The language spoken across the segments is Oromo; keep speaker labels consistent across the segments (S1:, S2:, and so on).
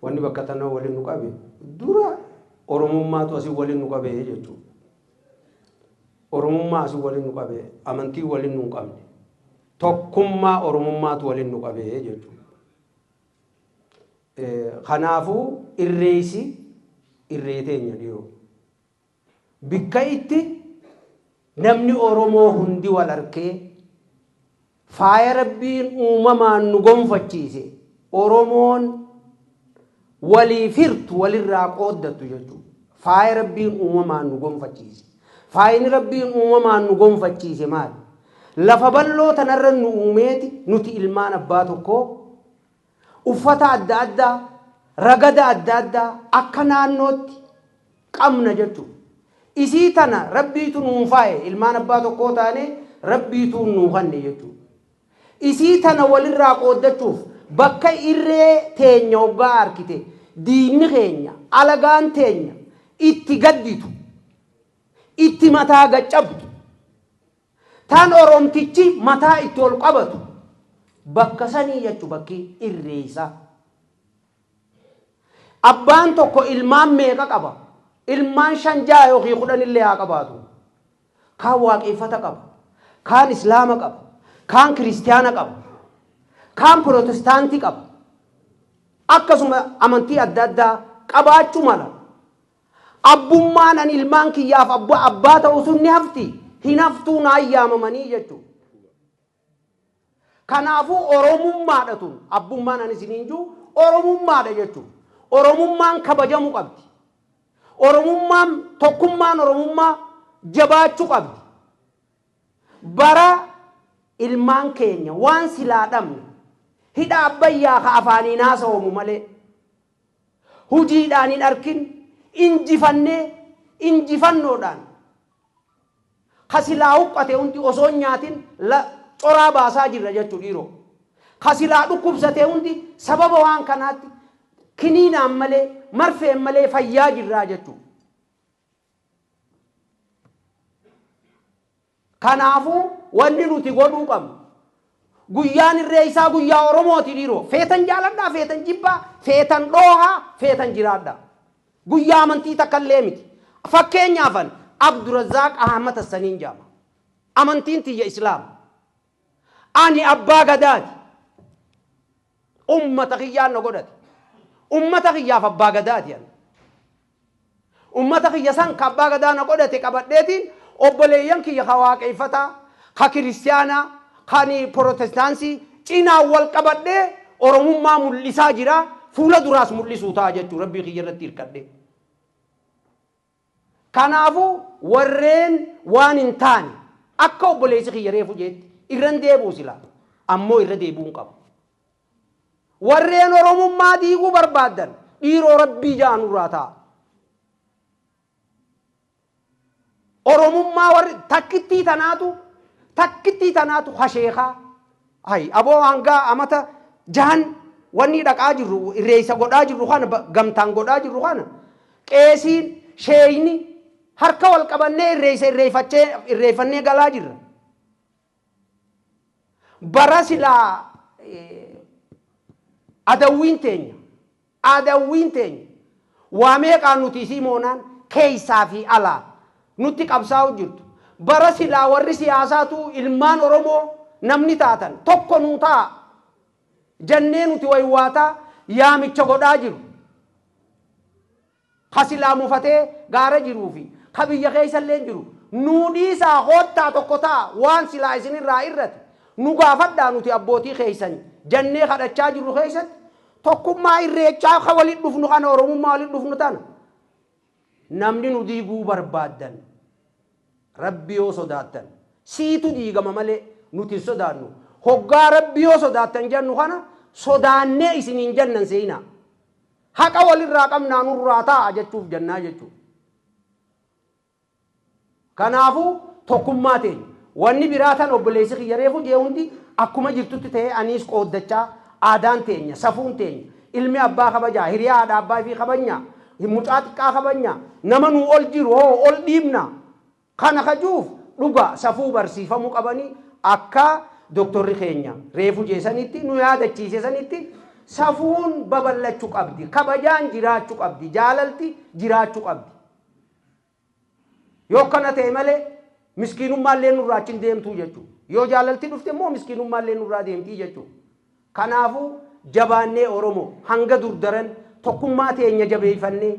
S1: wanni bakka tanaa waliin nu qabe dura oromummaatu asii waliin nu qabe jechuudha. Oromummaa asii waliin nu qabe amantii waliin nu qabne tokkummaa oromummaatu waliin nu qabe jechuudha. Kanaafuu irreessi irree teenya dhiyoo bikka itti namni Oromoo hundi wal arkee faaya Rabbiin uumamaan nu gonfachiise Oromoon waliif hirtu walirraa qooddatu jechuudha. Faaya Rabbiin uumamaan nu gonfachiise. Faayini Rabbiin uumamaan nu gonfachiise maali? Lafa bal'oo tanarra nu uumeeti nuti ilmaan abbaa tokkoo uffata adda addaa ragada adda addaa akka naannootti qabna jechuudha. Isii tana Rabbiitu nuun faaye ilmaan abbaa tokkoo taane Rabbiitu nuun hanne jechuudha. Isii tana walirraa qooddachuuf bakka irree teenya hoggaa arkite diinni keenya alagaan teenya itti gadditu itti mataa gaccabdu tan oromtichi mataa itti ol qabatu bakka sanii jechu bakki irreessa. Abbaan tokko ilmaan meeqa qaba? Ilmaan 5 yookiin 10 illee haa qabaatu. Kaan waaqeffata qaba, kaan islaama qaba, kaan kiristiyaana qaba, kaan protestaantii qaba. Akkasuma amantii adda addaa qabaachuu mala. Abbummaan an ilmaan kiyyaaf abbaa ta'u sun ni hafti. Hin haftuu na ayyaamamanii jechuudha. Kanaafuu oromummaadha tun abbummaan an isiniin jiru oromummaadha jechuudha. Oromummaan kabajamu qabdi. Oromummaan tokkummaan oromummaa jabaachuu qabdi. Bara ilmaan keenya waan silaa dhabne hidha abbayyaa ka afaaniin haasa'amu malee hujiidhaan hin arkin injifannoodhaan ka silaa huqqate hundi osoo nyaatin coraa baasaa jirra jechuudha dhiiroo. Ka silaa dhukkubsate hundi sababa waan kanaatti kiniinaan malee marfeen malee fayyaa jirraa jechuudha. Kanaafuu wanni nuti godhuu qabnu guyyaan irreessaa guyyaa Oromooti dhiiroo. Feetan jaaladhaa, feetan jibbaa, feetan dhoohaa, feetan jiraadhaa. Guyyaa amantii takka illee miti. Fakkeenyaafan Abdurazaaq Ahmad Hassaniin jaama. Amantiin tiyya Islaama. Ani abbaa gadaati. Ummata kiyyaan na godhate. Ummata kiyyaaf abbaa gadaati. Ummata kiyya san ka abbaa gadaa na godhate qabadheetiin obboleeyyan kiyya ka waaqeffataa, ka kiristiyaanaa, kan protestaansii cinaa wal qabadhee oromummaa mul'isaa jira. Fuula duraas mul'isuu ta'a jechuudha rabbii kiyya irratti hirkadhee. Kanaafuu warreen waan hin taane akka obboleessi kiyya reefu jeetti irran deebuu sila ammoo irra deebuun qaba. Warreen oromummaa diiguu barbaadan dhiiroo rabbii jaanurraa ta'a. Oromummaa warri takkittii tanaatu hasheekaa. Aboo hangaa amata jahan wanni dhaqaa jirru irreessa godhaa jirru kana gamtaan godhaa jirru kana qeesiin sheeyni harka wal qabannee irreeffannee galaa jirra. Bara silaa adawwiin teenya waa meeqaan nuti isii moonaan keessaa fi alaa nutti qabsaa'u jirtu. Bara silaa warri siyaasaatu ilmaan Oromoo namni taatan tokko nuu ta'a jannee nuti waywaataa yaamicha godhaa jiru. Ka silaa mufatee gaara jiruu fi ka biyya keessallee jiru nuu dhiisaa hoottaa tokko ta'a waan silaa isinirraa irrate nu gaafadhaa nuti abbootii keessan jannee kadhachaa jirru keessatti tokkummaa irreechaa ka waliin dhufnu kana oromummaa waliin dhufnu tana namni nu diiguu barbaadan rabbi yoo sodaattan siitu diigama malee nuti sodaannu. Hoggaa rabbi yoo sodaattan jennu kana sodaannee isiniin jannan seenaa. Haqa walirraa qabnaa nurraa ta'a jechuuf jannaa jechuudha. Kanaafuu tokkummaa teenya wanni biraa tan obboleessi kiyya reefu jee hundi akkuma jirtutti ta'ee aniis qooddachaa aadaan teenya safuun teenya ilmi abbaa kabajaa hiriyaa haadha abbaa fi kabanya mucaa xiqqaa kabanya nama nuu ol jiru hoo ol dhiibna kana kajuuf dhuga safuu barsiifamuu qabanii akka doktorri keenya reefu jeesanitti nu yaadachiise sanitti safuun babal'achuu qabdi kabajaan jiraachuu qabdi jaalalti jiraachuu qabdi yoo kana ta'e malee miskiinummaallee nurraa achiin deemtuu jechuudha yoo jaalalti dhufte immoo miskiinummaallee nurraa deemtii jechuudha kanaafuu jabaannee Oromoo hanga durdaran tokkummaa teenya jabeeffannee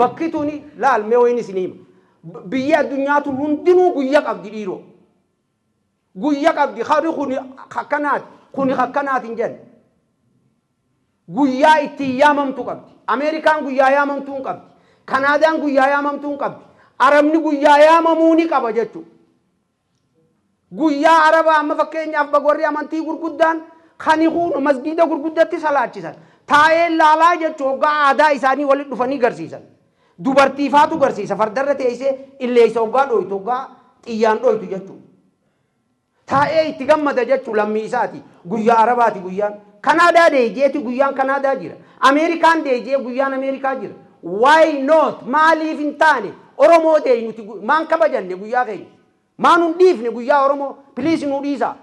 S1: bakki tuni laalmee wayni sinima biyya addunyaatu hundinuu guyyaa qabdi dhiiroo guyyaa qabdi khari kuni hakkanaati hin jenne guyyaa itti yaamamtu qabdi Ameerikaan guyyaa yaamamtuu qabdi Kanaadaan guyyaa yaamamtuu qabdi Arabni guyyaa yaamamuu ni qaba jechuudha guyyaa Arabaa amma fakkeenyaaf bagwarri amantii gurguddaan khaniquun masjida gurguddatti salaachisan taa'ee laalaa jechuudha hoggaa aadaa isaanii walitti dhufanii garsiisan dubartiifaatu garsiisa fardarra teessee illeessa hoggaa dhoytu hoggaa xiyyaan dhoytu jechuudha taa'ee itti gammada jechuudha lammii isaati guyyaa Arabaati guyyaan Kanaadaa deejeeti guyyaan Kanaadaa jira Ameerikaan deejee guyyaan Ameerikaa jira why not maaliif hin taane Oromoo deey nuti maan kabajanne guyyaa keenya maan hundiifne guyyaa Oromoo please nu dhiisa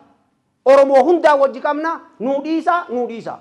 S1: Oromoo hundaa wajji qabna nu dhiisa